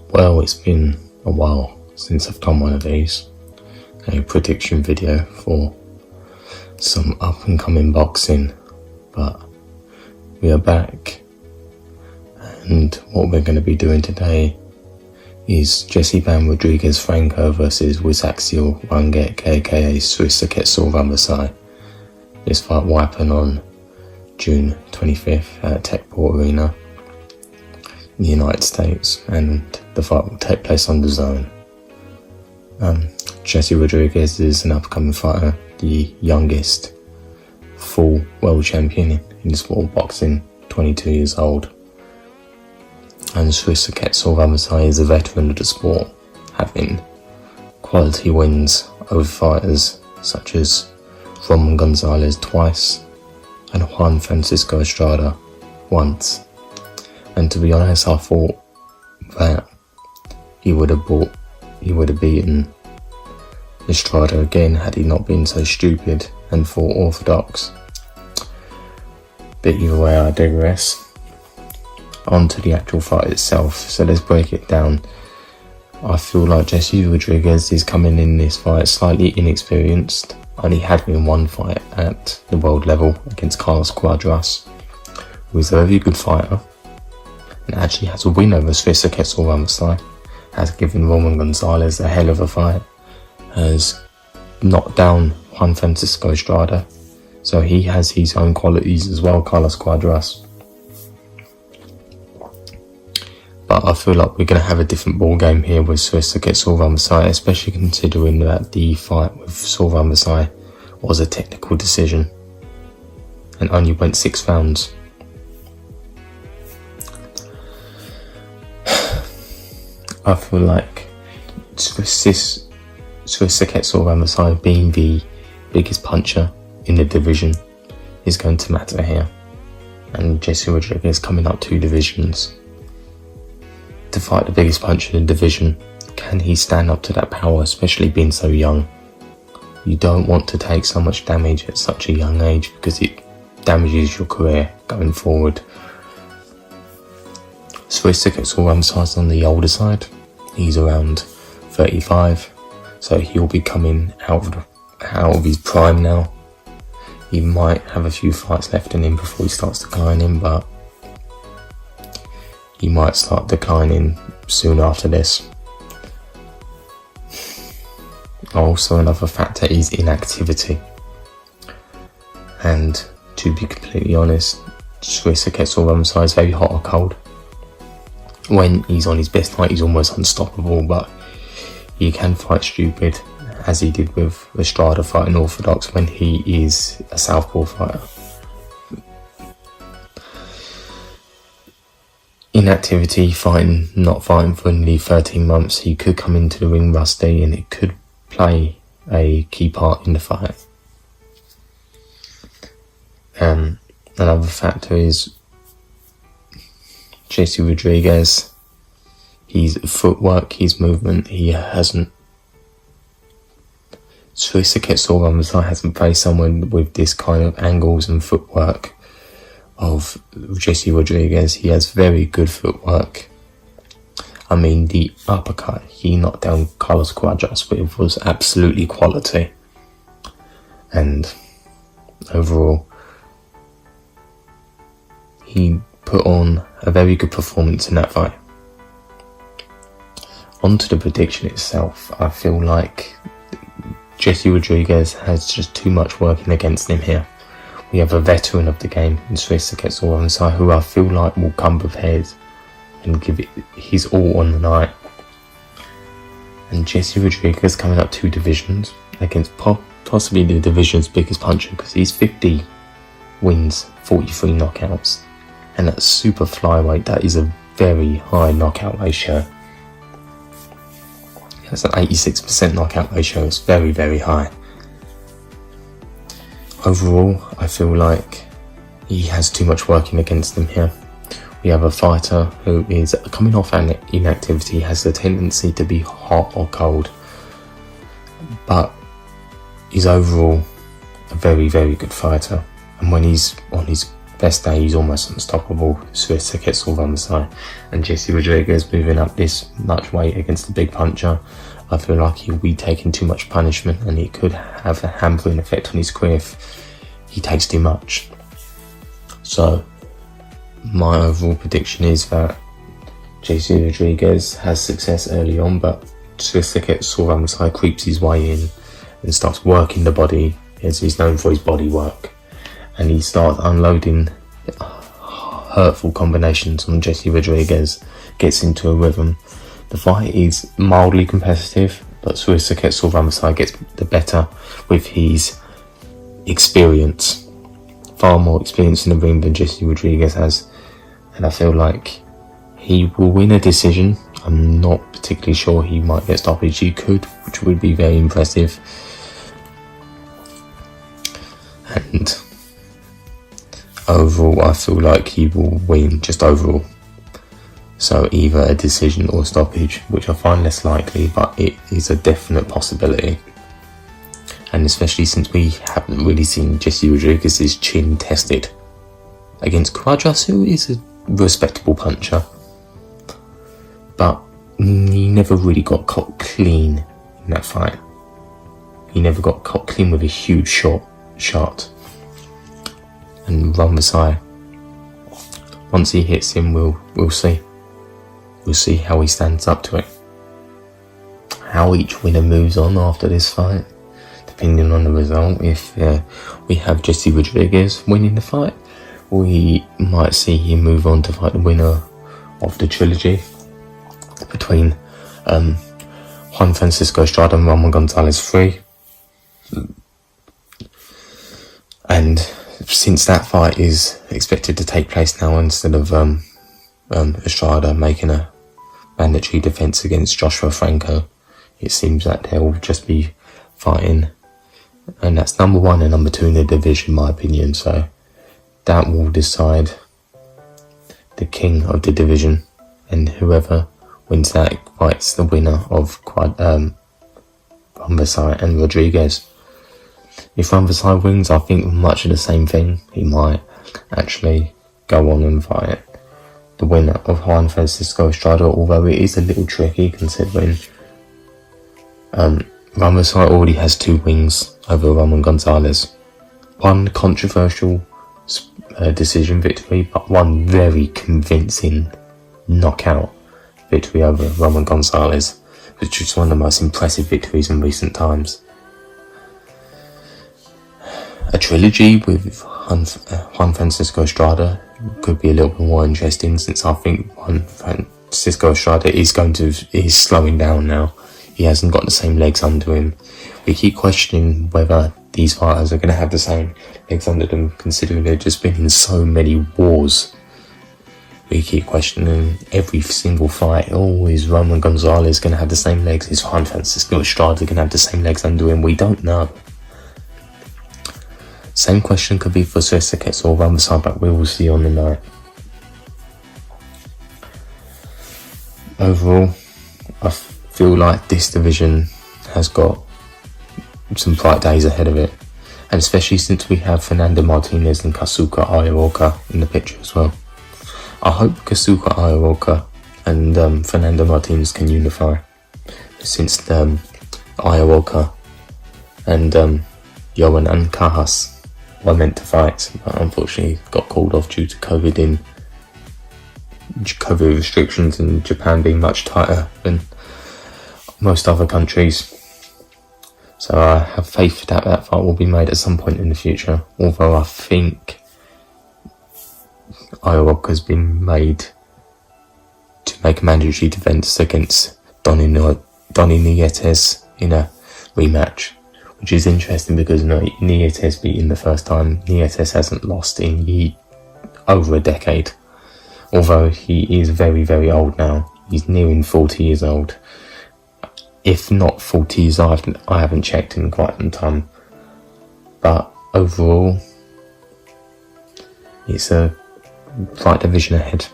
Well, it's been a while since I've done one of these, a prediction video for some up and coming boxing, but we are back, and what we're going to be doing today is Jesse Rodríguez Franco versus Srisaket Sor Rungvisai, aka Srisaket Sor Rungvisai. This fight will happen on June 25th at Techport Arena in the United States, and the fight will take place on the zone. Jesse Rodríguez is an upcoming fighter, the youngest full world champion in the sport of boxing, 22 years old. And Srisaket Sor Rungvisai is a veteran of the sport, having quality wins over fighters such as Roman Gonzalez twice and Juan Francisco Estrada once. And to be honest, I thought that he would have beaten Estrada again had he not been so stupid and fought orthodox. But either way, I digress. On to the actual fight itself, so let's break it down. I feel like Jesse Rodríguez is coming in this fight slightly inexperienced. Only had been one fight at the world level against Carlos Cuadras, who is a very good fighter and actually has a win over Srisaket Sor Rungvisai, has given Roman Gonzalez a hell of a fight, has knocked down Juan Francisco Estrada, so he has his own qualities as well, Carlos Cuadras. But I feel like we're going to have a different ball game here with Srisaket Sor Rungvisai, especially considering that the fight with Sor Rungvisai was a technical decision and only went 6 rounds. I feel like Srisaket Sor Rungvisai being the biggest puncher in the division is going to matter here, and Jesse Rodríguez coming up 2 divisions to fight the biggest puncher in the division. Can he stand up to that power, especially being so young? You don't want to take so much damage at such a young age because it damages your career going forward. Srisaket Sor Rungvisai is on the older side. He's around 35, so he'll be coming out of his prime now. He might have a few fights left in him before he starts declining, but he might start declining soon after this. Also, another factor is inactivity. And to be completely honest, Srisaket Sor Rungvisai is very hot or cold. When he's on his best night, he's almost unstoppable, but he can fight stupid, as he did with Estrada fighting orthodox when he is a southpaw fighter. Inactivity, not fighting for nearly 13 months, he could come into the ring rusty and it could play a key part in the fight. Another factor is Jesse Rodríguez, his footwork, his movement. Srisaket Sor Rungvisai hasn't faced someone with this kind of angles and footwork of Jesse Rodríguez. He has very good footwork. I mean, the uppercut he knocked down Carlos Cuadras with was absolutely quality. And overall, he put on a very good performance in that fight. On to the prediction itself, I feel like Jesse Rodríguez has just too much working against him here. We have a veteran of the game in Srisaket Sor Rungvisai, who I feel like will come prepared and give it his all on the night. And Jesse Rodríguez coming up 2 divisions against possibly the division's biggest puncher, because he's 50 wins, 43 knockouts, and at super flyweight that is a very high knockout ratio. That's an 86% knockout ratio. It's very, very high. Overall, I feel like he has too much working against him here. We have a fighter who is coming off an inactivity, has the tendency to be hot or cold, but is overall a very, very good fighter. And when he's on his best day, he's almost unstoppable. Srisaket Sor Rungvisai, and Jesse Rodríguez moving up this much weight against the big puncher. I feel like he'll be taking too much punishment, and it could have a hampering effect on his career if he takes too much. So my overall prediction is that Jesse Rodríguez has success early on, but Srisaket Sor Rungvisai creeps his way in and starts working the body, as he's known for his body work, and he starts unloading hurtful combinations on Jesse Rodríguez, gets into a rhythm. The fight is mildly competitive, but Srisaket Sor Rungvisai gets the better with his experience, far more experience in the ring than Jesse Rodríguez has, and I feel like he will win a decision. I'm not particularly sure. He might get stoppage. He could, which would be very impressive. And overall, I feel like he will win just overall. So either a decision or stoppage, which I find less likely, but it is a definite possibility. And especially since we haven't really seen Jesse Rodríguez's chin tested against Quadras, who is a respectable puncher, but he never really got caught clean in that fight. He never got caught clean with a huge shot. And Rungvisai, once he hits him, we'll see. We'll see how he stands up to it. How each winner moves on after this fight, depending on the result. If we have Jesse Rodríguez winning the fight, we might see him move on to fight the winner of the trilogy between Juan Francisco Estrada and Ramon Gonzalez 3. And since that fight is expected to take place now, instead of Estrada making a mandatory defense against Joshua Franco, it seems that they'll just be fighting, and that's number 1 and number 2 in the division, in my opinion. So that will decide the king of the division, and whoever wins that fights the winner of Rungvisai and Rodríguez. If Rungvisai wins, I think much of the same thing. He might actually go on and fight the winner of Juan Francisco Estrada, although it is a little tricky considering Rungvisai already has 2 wins over Ramon Gonzalez. One controversial decision victory, but one very convincing knockout victory over Ramon Gonzalez, which is one of the most impressive victories in recent times. A trilogy with Juan Francisco Estrada could be a little bit more interesting, since I think Juan Francisco Estrada is slowing down now. He hasn't got the same legs under him. We keep questioning whether these fighters are going to have the same legs under them, considering they've just been in so many wars. We keep questioning every single fight. Oh, is Ramon Gonzalez going to have the same legs? Is Juan Francisco Estrada going to have the same legs under him? We don't know. Same question could be for Srisaket Sor Rungvisai, but we will see on the night. Overall, I feel like this division has got some bright days ahead of it, and especially since we have Fernando Martinez and Kazuka Ayaoka in the picture as well. I hope Kazuka Ayaoka and Fernando Martinez can unify, since Ayaoka and Yohan and Kahas were meant to fight, but unfortunately got called off due to COVID restrictions in Japan being much tighter than most other countries. So I have faith that that fight will be made at some point in the future, although I think Ayaoka has been made to make a mandatory defense against Donny Nietes in a rematch, which is interesting because Nietes beat him the first time. Nietes hasn't lost in over a decade, although he is very, very old now. He's nearing 40 years old. If not 40 years, I haven't checked in quite some time. But overall, it's a fight division ahead.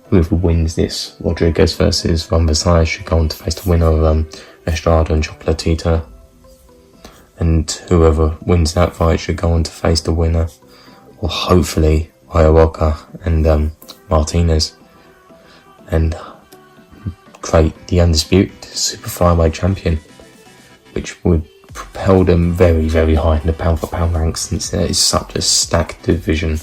Whoever wins this, Rodríguez versus Rungvisai, should go on to face the winner of Estrada and Chocolatita. And whoever wins that fight should go on to face the winner or hopefully Iowaka and Martinez, and create the undisputed super flyweight champion, which would propel them very, very high in the pound for pound ranks, since there is such a stacked division.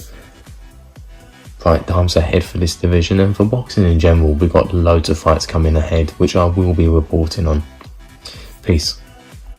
Bright times ahead for this division, and for boxing in general. We've got loads of fights coming ahead, which I will be reporting on. Peace.